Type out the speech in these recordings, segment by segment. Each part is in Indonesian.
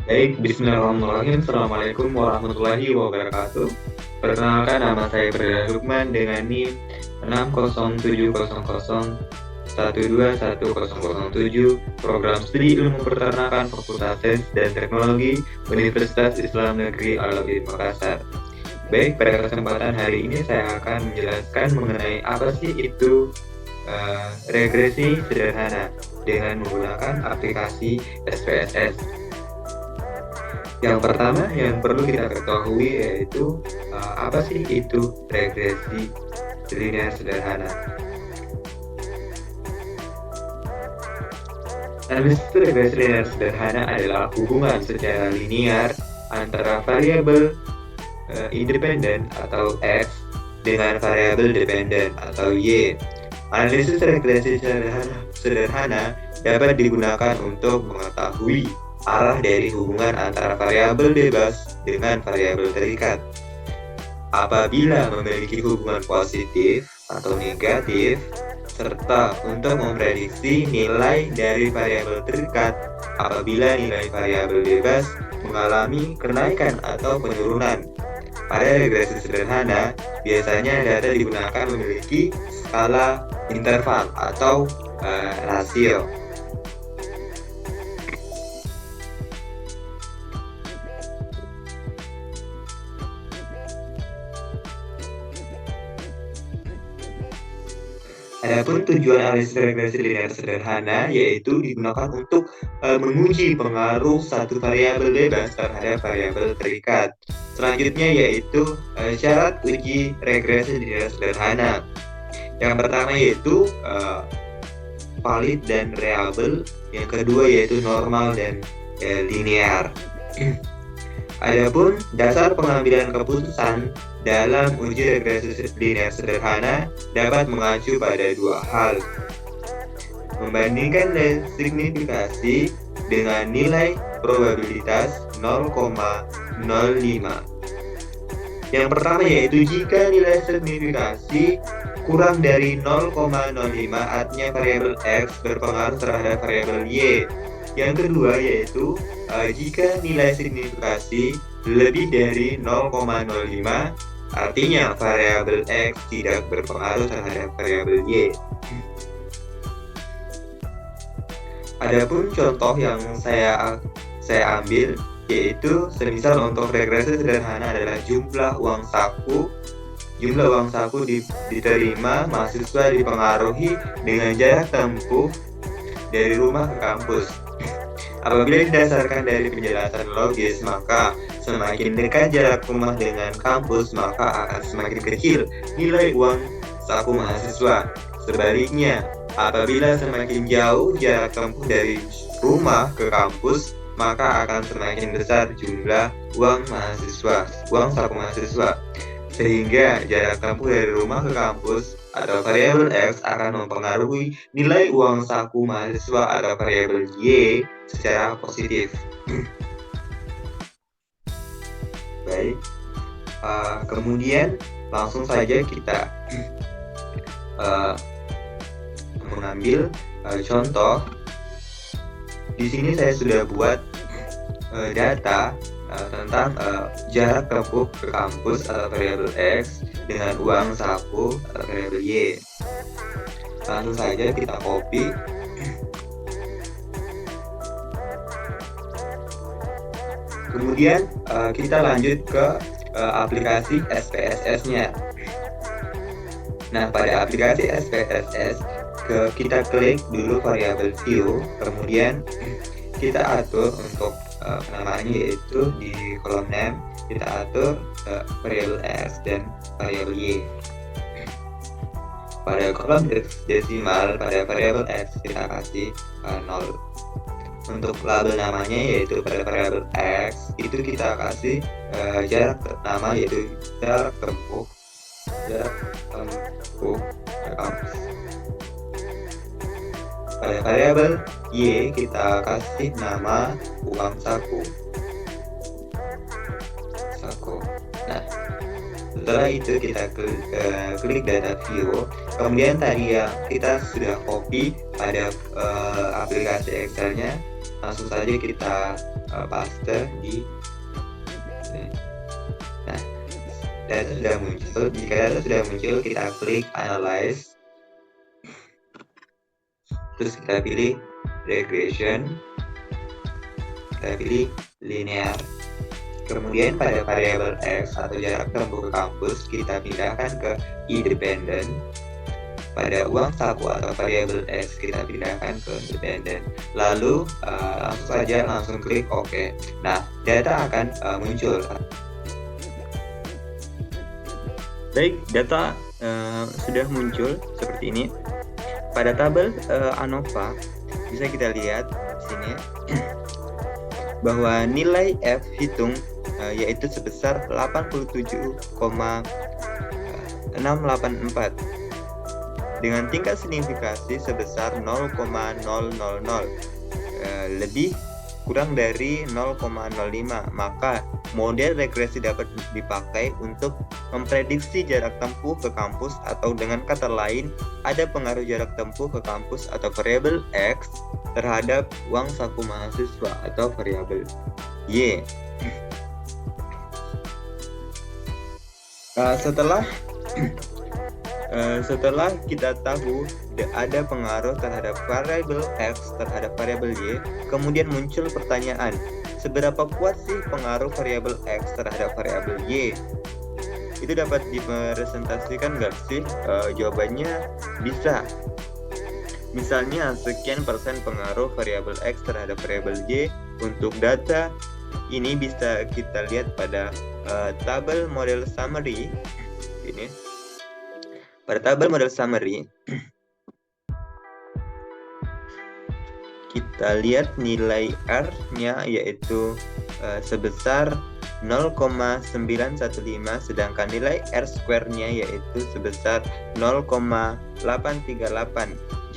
Baik, bismillahirrahmanirrahim. Assalamualaikum warahmatullahi wabarakatuh. Perkenalkan, nama saya Firdaus Lukman dengan NIM 60700121007, Program Studi Ilmu Peternakan Fakultas Sains dan Teknologi Universitas Islam Negeri Al-Azhar Makassar. Baik, pada kesempatan hari ini saya akan menjelaskan mengenai apa sih itu regresi sederhana dengan menggunakan aplikasi SPSS. Yang pertama yang perlu kita ketahui yaitu apa sih itu regresi linear sederhana. Analisis regresi linear sederhana adalah hubungan secara linear antara variabel independen atau X dengan variabel dependen atau Y. Analisis regresi sederhana dapat digunakan untuk mengetahui arah dari hubungan antara variabel bebas dengan variabel terikat. Apabila memiliki hubungan positif atau negatif, serta untuk memprediksi nilai dari variabel terikat apabila nilai variabel bebas mengalami kenaikan atau penurunan. Pada regresi sederhana, biasanya data digunakan memiliki skala interval atau rasio. Adapun tujuan analisis regresi linear sederhana yaitu digunakan untuk menguji pengaruh satu variabel bebas terhadap variabel terikat. Selanjutnya yaitu syarat uji regresi linear sederhana. Yang pertama yaitu valid dan reliable. Yang kedua yaitu normal dan linear. Adapun dasar pengambilan keputusan dalam uji regresi linear sederhana dapat mengacu pada dua hal. Membandingkan signifikasi dengan nilai probabilitas 0,05. Yang pertama yaitu jika nilai signifikasi kurang dari 0,05 artinya variabel X berpengaruh terhadap variabel Y. Yang kedua yaitu jika nilai signifikasi lebih dari 0,05 artinya variabel X tidak berpengaruh terhadap variabel Y. Adapun contoh yang saya ambil yaitu semisal untuk regresi sederhana adalah jumlah uang saku diterima mahasiswa dipengaruhi dengan jarak tempuh dari rumah ke kampus. Apabila didasarkan dari penjelasan logis, maka semakin dekat jarak rumah dengan kampus, maka akan semakin kecil nilai uang saku mahasiswa. Sebaliknya, apabila semakin jauh jarak tempuh dari rumah ke kampus, maka akan semakin besar jumlah uang saku mahasiswa. Sehingga jarak tempuh dari rumah ke kampus atau variabel X akan mempengaruhi nilai uang saku mahasiswa atau variabel Y secara positif. Baik, kemudian langsung saja kita mengambil contoh. Di sini saya sudah buat data tentang jarak tempuh ke kampus atau variabel X dengan uang saku atau variabel Y. Langsung saja kita copy. Kemudian kita lanjut ke aplikasi SPSS-nya. Nah, pada aplikasi SPSS kita klik dulu variabel view, kemudian kita atur untuk namanya yaitu di kolom name kita atur variabel X dan variabel Y. Pada kolom desimal pada variabel X kita kasih 0. Untuk label namanya yaitu pada variabel X itu kita kasih jarak nama yaitu jarak tempuh ke kampus. Pada variabel Y kita kasih nama uang saku. Nah, setelah itu kita klik data view. Kemudian tadi yang kita sudah copy pada aplikasi Excel-nya, langsung saja kita paste di sini. Nah, data sudah muncul. Jika data sudah muncul, kita klik analyze, terus kita pilih regression, kita pilih linear. Kemudian pada variabel X atau jarak tempuh ke kampus, kita pindahkan ke independen. Pada uang saku atau variabel X, kita pindahkan ke independen. Lalu langsung klik OK. Nah, data akan muncul. Baik, data sudah muncul seperti ini. Pada tabel ANOVA bisa kita lihat di sini bahwa nilai F hitung yaitu sebesar 87,684 dengan tingkat signifikasi sebesar 0,000, lebih kurang dari 0,05. Maka model regresi dapat dipakai untuk memprediksi jarak tempuh ke kampus, atau dengan kata lain ada pengaruh jarak tempuh ke kampus atau variabel X terhadap uang saku mahasiswa atau variabel Y. Setelah kita tahu ada pengaruh terhadap variabel X terhadap variabel Y, kemudian muncul pertanyaan, seberapa kuat sih pengaruh variabel X terhadap variabel Y? Itu dapat dipresentasikan nggak sih? Jawabannya bisa. Misalnya sekian persen pengaruh variabel X terhadap variabel Y. Untuk data ini bisa kita lihat pada tabel model summary ini. Pada tabel model summary kita lihat nilai R-nya yaitu sebesar 0,915, sedangkan nilai R square-nya yaitu sebesar 0,838.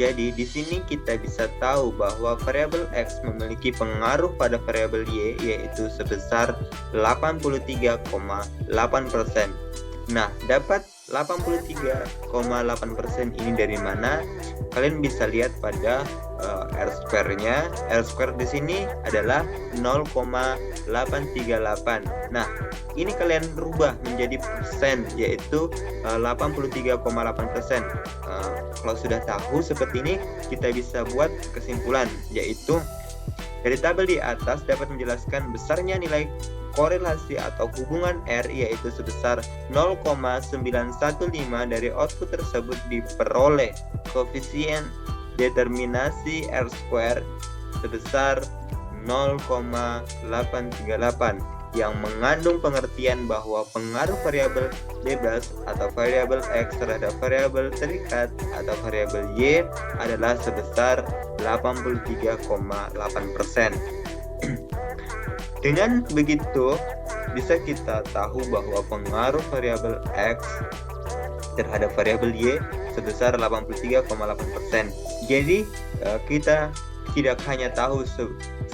Jadi di sini kita bisa tahu bahwa variabel X memiliki pengaruh pada variabel Y yaitu sebesar 83,8%. Nah, dapat 83,8% ini dari mana? Kalian bisa lihat pada R square-nya. R square di sini adalah 0,838. Nah, ini kalian rubah menjadi persen yaitu 83,8%. Kalau sudah tahu seperti ini, kita bisa buat kesimpulan yaitu dari tabel di atas dapat menjelaskan besarnya nilai korelasi atau hubungan R yaitu sebesar 0,915 dari output tersebut diperoleh koefisien determinasi R square sebesar 0,838 yang mengandung pengertian bahwa pengaruh variabel bebas atau variabel X terhadap variabel terikat atau variabel Y adalah sebesar 83,8%. Dengan begitu, bisa kita tahu bahwa pengaruh variabel X terhadap variabel Y sebesar 83,8%. Jadi, kita tidak hanya tahu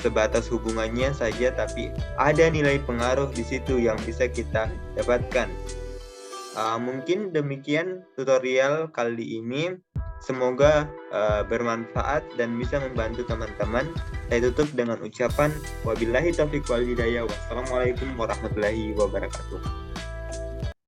sebatas hubungannya saja, tapi ada nilai pengaruh di situ yang bisa kita dapatkan. Mungkin demikian tutorial kali ini. Semoga bermanfaat dan bisa membantu teman-teman. Saya tutup dengan ucapan wabillahi taufiq wal hidayah. Wassalamualaikum warahmatullahi wabarakatuh.